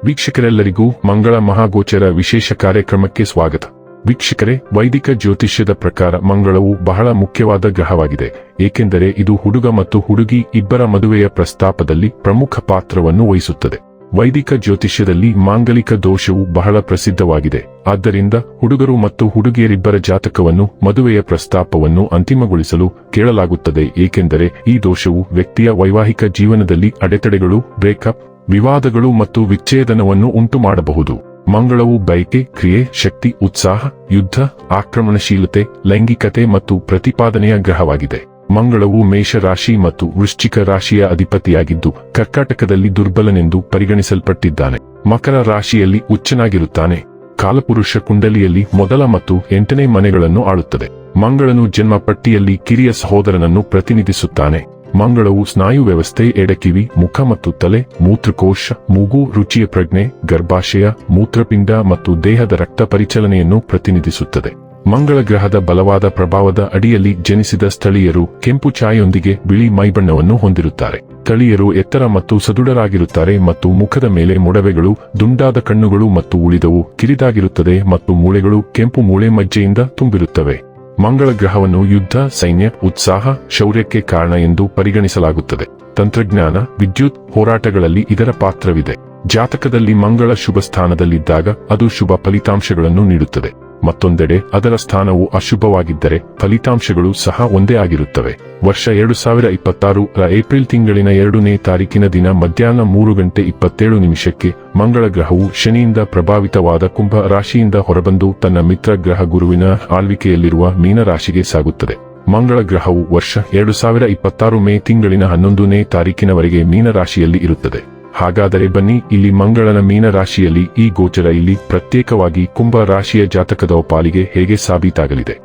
ವೀಕ್ಷಕರೆಲ್ಲರಿಗೂ ಮಂಗಳ ಮಹಾಗೋಚರ ವಿಶೇಷ ಕಾರ್ಯಕ್ರಮಕ್ಕೆ ಸ್ವಾಗತ. ವೀಕ್ಷಕರೇ, ವೈದಿಕ ಜ್ಯೋತಿಷ್ಯದ ಪ್ರಕಾರ ಮಂಗಳವು ಬಹಳ ಮುಖ್ಯವಾದ ಗ್ರಹವಾಗಿದೆ, ಏಕೆಂದರೆ ಇದು ಹುಡುಗ ಮತ್ತು ಹುಡುಗಿ ಇಬ್ಬರ ಮದುವೆಯ ಪ್ರಸ್ತಾಪದಲ್ಲಿ ಪ್ರಮುಖ ಪಾತ್ರವನ್ನು ವಹಿಸುತ್ತದೆ. ವೈದಿಕ ಜ್ಯೋತಿಷ್ಯದಲ್ಲಿ ಮಾಂಗಲಿಕ ದೋಷವು ಬಹಳ ಪ್ರಸಿದ್ಧವಾಗಿದೆ. ಆದ್ದರಿಂದ ಹುಡುಗರು ಮತ್ತು ಹುಡುಗಿಯರಿಬ್ಬರ ಜಾತಕವನ್ನು ಮದುವೆಯ ಪ್ರಸ್ತಾಪವನ್ನು ಅಂತಿಮಗೊಳಿಸಲು ಕೇಳಲಾಗುತ್ತದೆ, ಏಕೆಂದರೆ ಈ ದೋಷವು ವ್ಯಕ್ತಿಯ ವೈವಾಹಿಕ ಜೀವನದಲ್ಲಿ ಅಡೆತಡೆಗಳು, ಬ್ರೇಕಪ್, ವಿವಾದಗಳು ಮತ್ತು ವಿಚ್ಛೇದನವನ್ನು ಉಂಟುಮಾಡಬಹುದು. ಮಂಗಳವು ಬಯಕೆ, ಕ್ರಿಯೆ, ಶಕ್ತಿ, ಉತ್ಸಾಹ, ಯುದ್ಧ, ಆಕ್ರಮಣಶೀಲತೆ, ಲೈಂಗಿಕತೆ ಮತ್ತು ಪ್ರತಿಪಾದನೆಯ ಗ್ರಹವಾಗಿದೆ. ಮಂಗಳವು ಮೇಷ ರಾಶಿ ಮತ್ತು ವೃಶ್ಚಿಕ ರಾಶಿಯ ಅಧಿಪತಿಯಾಗಿದ್ದು ಕರ್ಕಾಟಕದಲ್ಲಿ ದುರ್ಬಲನೆಂದು ಪರಿಗಣಿಸಲ್ಪಟ್ಟಿದ್ದಾನೆ. ಮಕರ ರಾಶಿಯಲ್ಲಿ ಉಚ್ಚನಾಗಿರುತ್ತಾನೆ. ಕಾಲಪುರುಷ ಕುಂಡಲಿಯಲ್ಲಿ ಮೊದಲ ಮತ್ತು 8ನೇ ಮನೆಗಳನ್ನು ಆಳುತ್ತದೆ. ಮಂಗಳನು ಜನ್ಮ ಪಟ್ಟಿಯಲ್ಲಿ ಕಿರಿಯ ಸಹೋದರನನ್ನು ಪ್ರತಿನಿಧಿಸುತ್ತಾನೆ. ಮಂಗಳವು ಸ್ನಾಯು ವ್ಯವಸ್ಥೆ, ಎಡಕಿವಿ, ಮುಖ ಮತ್ತು ತಲೆ, ಮೂತ್ರಕೋಶ, ಮೂಗು, ರುಚಿಯ ಪ್ರಜ್ಞೆ, ಗರ್ಭಾಶಯ, ಮೂತ್ರಪಿಂಡ ಮತ್ತು ದೇಹದ ರಕ್ತ ಪರಿಚಲನೆಯನ್ನು ಪ್ರತಿನಿಧಿಸುತ್ತದೆ. ಮಂಗಳ ಗ್ರಹದ ಬಲವಾದ ಪ್ರಭಾವದ ಅಡಿಯಲ್ಲಿ ಜನಿಸಿದ ಸ್ಥಳೀಯರು ಕೆಂಪು ಛಾಯೆಯೊಂದಿಗೆ ಬಿಳಿ ಮೈಬಣ್ಣವನ್ನು ಹೊಂದಿರುತ್ತಾರೆ. ಸ್ಥಳೀಯರು ಎತ್ತರ ಮತ್ತು ಸದೃಢರಾಗಿರುತ್ತಾರೆ ಮತ್ತು ಮುಖದ ಮೇಲೆ ಮೊಡವೆಗಳು, ದುಂಡಾದ ಕಣ್ಣುಗಳು ಮತ್ತು ಉಳಿದವು ಕಿರಿದಾಗಿರುತ್ತದೆ ಮತ್ತು ಮೂಳೆಗಳು ಕೆಂಪು ಮೂಳೆ ಮಜ್ಜೆಯಿಂದ ತುಂಬಿರುತ್ತವೆ. ಮಂಗಳ ಗ್ರಹವನ್ನು ಯುದ್ಧ, ಸೈನ್ಯ, ಉತ್ಸಾಹ, ಶೌರ್ಯಕ್ಕೆ ಕಾರಣ ಎಂದು ಪರಿಗಣಿಸಲಾಗುತ್ತದೆ. ತಂತ್ರಜ್ಞಾನ, ವಿದ್ಯುತ್, ಹೋರಾಟಗಳಲ್ಲಿ ಇದರ ಪಾತ್ರವಿದೆ. ಜಾತಕದಲ್ಲಿ ಮಂಗಳ ಶುಭ ಸ್ಥಾನದಲ್ಲಿದ್ದಾಗ ಅದು ಶುಭ ಫಲಿತಾಂಶಗಳನ್ನು ನೀಡುತ್ತದೆ. ಮತ್ತೊಂದೆಡೆ ಅದರ ಸ್ಥಾನವು ಅಶುಭವಾಗಿದ್ದರೆ ಫಲಿತಾಂಶಗಳು ಸಹ ಒಂದೇ ಆಗಿರುತ್ತವೆ. ವರ್ಷ 2026 ಏಪ್ರಿಲ್ ತಿಂಗಳಿನ 2ನೇ ತಾರೀಕಿನ ದಿನ ಮಧ್ಯಾಹ್ನ 3:27 ಮಂಗಳ ಗ್ರಹವು ಶನಿಯಿಂದ ಪ್ರಭಾವಿತವಾದ ಕುಂಭ ರಾಶಿಯಿಂದ ಹೊರಬಂದು ತನ್ನ ಮಿತ್ರ ಗ್ರಹ ಗುರುವಿನ ಆಳ್ವಿಕೆಯಲ್ಲಿರುವ ಮೀನ ರಾಶಿಗೆ ಸಾಗುತ್ತದೆ. ಮಂಗಳ ಗ್ರಹವು ವರ್ಷ 2026 ಮೇ ತಿಂಗಳಿನ 11ನೇ ತಾರೀಕಿನವರೆಗೆ ಮೀನ ರಾಶಿಯಲ್ಲಿ ಇರುತ್ತದೆ. ಹಾಗಾದರೆ ಬನ್ನಿ, ಇಲ್ಲಿ ಮಂಗಳನ ಮೀನ ರಾಶಿಯಲ್ಲಿ ಈ ಗೋಚರ ಇಲ್ಲಿ ಪ್ರತ್ಯೇಕವಾಗಿ ಕುಂಭ ರಾಶಿಯ ಜಾತಕದ ಪಾಲಿಗೆ ಹೇಗೆ ಸಾಬೀತಾಗಲಿದೆ,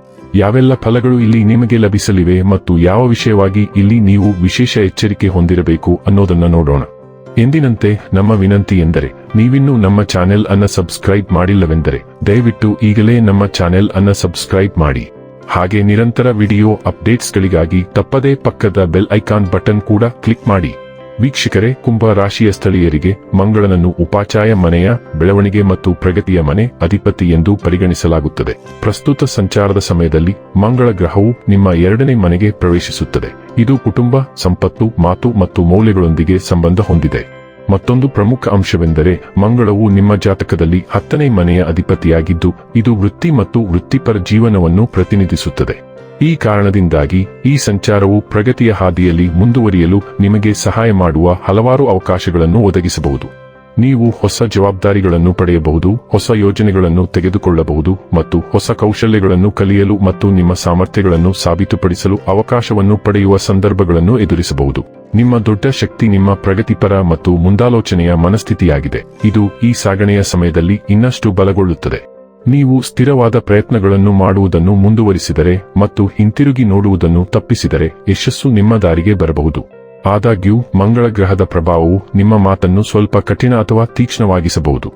ಯಾವೆಲ್ಲ ಫಲಗಳು ಇಲ್ಲಿ ನಿಮಗೆ ಲಭಿಸಲಿವೆ ಮತ್ತು ಯಾವ ವಿಷಯವಾಗಿ ಇಲ್ಲಿ ನೀವು ವಿಶೇಷ ಎಚ್ಚರಿಕೆ ಹೊಂದಿರಬೇಕು ಅನ್ನೋದನ್ನ ನೋಡೋಣ. ಎಂದಿನಂತೆ ನಮ್ಮ ವಿನಂತಿ ಎಂದರೆ, ನೀವಿನ್ನೂ ನಮ್ಮ ಚಾನೆಲ್ ಅನ್ನ ಸಬ್ಸ್ಕ್ರೈಬ್ ಮಾಡಿಲ್ಲವೆಂದರೆ ದಯವಿಟ್ಟು ಈಗಲೇ ನಮ್ಮ ಚಾನೆಲ್ ಅನ್ನ ಸಬ್ಸ್ಕ್ರೈಬ್ ಮಾಡಿ. ಹಾಗೆ ನಿರಂತರ ವಿಡಿಯೋ ಅಪ್ಡೇಟ್ಸ್ಗಳಿಗಾಗಿ ತಪ್ಪದೇ ಪಕ್ಕದ ಬೆಲ್ ಐಕಾನ್ ಬಟನ್ ಕೂಡ ಕ್ಲಿಕ್ ಮಾಡಿ. ವೀಕ್ಷಕರೇ, ಕುಂಭ ರಾಶಿಯ ಸ್ಥಳೀಯರಿಗೆ ಮಂಗಳನನ್ನು ಉಪಾಚಾಯ ಮನೆಯ, ಬೆಳವಣಿಗೆ ಮತ್ತು ಪ್ರಗತಿಯ ಮನೆ ಅಧಿಪತಿ ಎಂದು ಪರಿಗಣಿಸಲಾಗುತ್ತದೆ. ಪ್ರಸ್ತುತ ಸಂಚಾರದ ಸಮಯದಲ್ಲಿ ಮಂಗಳ ಗ್ರಹವು ನಿಮ್ಮ 2ನೇ ಮನೆಗೆ ಪ್ರವೇಶಿಸುತ್ತದೆ. ಇದು ಕುಟುಂಬ, ಸಂಪತ್ತು, ಮಾತು ಮತ್ತು ಮೌಲ್ಯಗಳೊಂದಿಗೆ ಸಂಬಂಧ ಹೊಂದಿದೆ. ಮತ್ತೊಂದು ಪ್ರಮುಖ ಅಂಶವೆಂದರೆ ಮಂಗಳವು ನಿಮ್ಮ ಜಾತಕದಲ್ಲಿ 10ನೇ ಮನೆಯ ಅಧಿಪತಿಯಾಗಿದ್ದು ಇದು ವೃತ್ತಿ ಮತ್ತು ವೃತ್ತಿಪರ ಜೀವನವನ್ನು ಪ್ರತಿನಿಧಿಸುತ್ತದೆ. ಈ ಕಾರಣದಿಂದಾಗಿ ಈ ಸಂಚಾರವು ಪ್ರಗತಿಯ ಹಾದಿಯಲ್ಲಿ ಮುಂದುವರಿಯಲು ನಿಮಗೆ ಸಹಾಯ ಮಾಡುವ ಹಲವಾರು ಅವಕಾಶಗಳನ್ನು ಒದಗಿಸಬಹುದು. ನೀವು ಹೊಸ ಜವಾಬ್ದಾರಿಗಳನ್ನು ಪಡೆಯಬಹುದು, ಹೊಸ ಯೋಜನೆಗಳನ್ನು ತೆಗೆದುಕೊಳ್ಳಬಹುದು ಮತ್ತು ಹೊಸ ಕೌಶಲ್ಯಗಳನ್ನು ಕಲಿಯಲು ಮತ್ತು ನಿಮ್ಮ ಸಾಮರ್ಥ್ಯಗಳನ್ನು ಸಾಬೀತುಪಡಿಸಲು ಅವಕಾಶವನ್ನು ಪಡೆಯುವ ಸಂದರ್ಭಗಳನ್ನು ಎದುರಿಸಬಹುದು. ನಿಮ್ಮ ದೊಡ್ಡ ಶಕ್ತಿ ನಿಮ್ಮ ಪ್ರಗತಿಪರ ಮತ್ತು ಮುಂದಾಲೋಚನೆಯ ಮನಸ್ಥಿತಿಯಾಗಿದೆ. ಇದು ಈ ಸಾಗಣೆಯ ಸಮಯದಲ್ಲಿ ಇನ್ನಷ್ಟು ಬಲಗೊಳ್ಳುತ್ತದೆ. ನೀವು ಸ್ಥಿರವಾದ ಪ್ರಯತ್ನಗಳನ್ನು ಮಾಡುವುದನ್ನು ಮುಂದುವರಿಸಿದರೆ ಮತ್ತು ಹಿಂತಿರುಗಿ ನೋಡುವುದನ್ನು ತಪ್ಪಿಸಿದರೆ ಯಶಸ್ಸು ನಿಮ್ಮ ದಾರಿಗೆ ಬರಬಹುದು. ಆದಾಗ್ಯೂ ಮಂಗಳ ಗ್ರಹದ ಪ್ರಭಾವವು ನಿಮ್ಮ ಮಾತನ್ನು ಸ್ವಲ್ಪ ಕಠಿಣ ಅಥವಾ ತೀಕ್ಷ್ಣವಾಗಿಸಬಹುದು.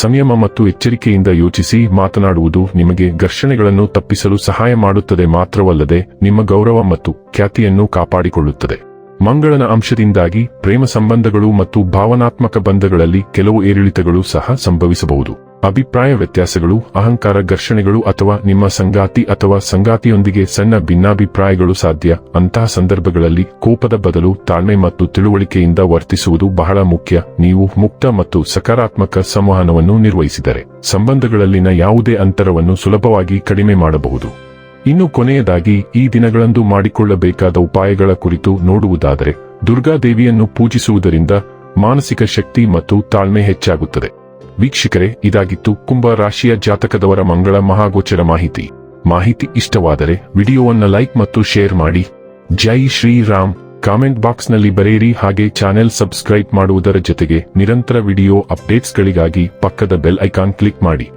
ಸಂಯಮ ಮತ್ತು ಎಚ್ಚರಿಕೆಯಿಂದ ಯೋಚಿಸಿ ಮಾತನಾಡುವುದು ನಿಮಗೆ ಘರ್ಷಣೆಗಳನ್ನು ತಪ್ಪಿಸಲು ಸಹಾಯ ಮಾಡುತ್ತದೆ ಮಾತ್ರವಲ್ಲದೆ ನಿಮ್ಮ ಗೌರವ ಮತ್ತು ಖ್ಯಾತಿಯನ್ನು ಕಾಪಾಡಿಕೊಳ್ಳುತ್ತದೆ. ಮಂಗಳನ ಅಂಶದಿಂದಾಗಿ ಪ್ರೇಮ ಸಂಬಂಧಗಳು ಮತ್ತು ಭಾವನಾತ್ಮಕ ಬಂಧಗಳಲ್ಲಿ ಕೆಲವು ಏರಿಳಿತಗಳು ಸಹ ಸಂಭವಿಸಬಹುದು. ಅಭಿಪ್ರಾಯ ವ್ಯತ್ಯಾಸಗಳು, ಅಹಂಕಾರ ಘರ್ಷಣೆಗಳು ಅಥವಾ ನಿಮ್ಮ ಸಂಗಾತಿ ಅಥವಾ ಸಂಗಾತಿಯೊಂದಿಗೆ ಸಣ್ಣ ಭಿನ್ನಾಭಿಪ್ರಾಯಗಳು ಸಾಧ್ಯ. ಅಂತಹ ಸಂದರ್ಭಗಳಲ್ಲಿ ಕೋಪದ ಬದಲು ತಾಳ್ಮೆ ಮತ್ತು ತಿಳುವಳಿಕೆಯಿಂದ ವರ್ತಿಸುವುದು ಬಹಳ ಮುಖ್ಯ. ನೀವು ಮುಕ್ತ ಮತ್ತು ಸಕಾರಾತ್ಮಕ ಸಂವಹನವನ್ನು ನಿರ್ವಹಿಸಿದರೆ ಸಂಬಂಧಗಳಲ್ಲಿನ ಯಾವುದೇ ಅಂತರವನ್ನು ಸುಲಭವಾಗಿ ಕಡಿಮೆ ಮಾಡಬಹುದು. ಇನ್ನು ಕೊನೆಯದಾಗಿ ಈ ದಿನಗಳಂದು ಮಾಡಿಕೊಳ್ಳಬೇಕಾದ ಉಪಾಯಗಳ ಕುರಿತು ನೋಡುವುದಾದರೆ, ದುರ್ಗಾದೇವಿಯನ್ನು ಪೂಜಿಸುವುದರಿಂದ ಮಾನಸಿಕ ಶಕ್ತಿ ಮತ್ತು ತಾಳ್ಮೆ ಹೆಚ್ಚಾಗುತ್ತದೆ. ವೀಕ್ಷಕರೇ, ಇದಾಗಿತ್ತು ಕುಂಭ ರಾಶಿಯ ಜಾತಕದವರ ಮಂಗಳ ಮಹಾಗೋಚರ ಮಾಹಿತಿ ಇಷ್ಟವಾದರೆ ವಿಡಿಯೋವನ್ನು ಲೈಕ್ ಮತ್ತು ಶೇರ್ ಮಾಡಿ. ಜೈ ಶ್ರೀರಾಮ್. ಕಾಮೆಂಟ್ ಬಾಕ್ಸ್ನಲ್ಲಿ ಬರೆಯಿರಿ. ಹಾಗೆ ಚಾನೆಲ್ ಸಬ್ಸ್ಕ್ರೈಬ್ ಮಾಡುವುದರ ಜೊತೆಗೆ ನಿರಂತರ ವಿಡಿಯೋ ಅಪ್ಡೇಟ್ಸ್ಗಳಿಗಾಗಿ ಪಕ್ಕದ ಬೆಲ್ ಐಕಾನ್ ಕ್ಲಿಕ್ ಮಾಡಿ.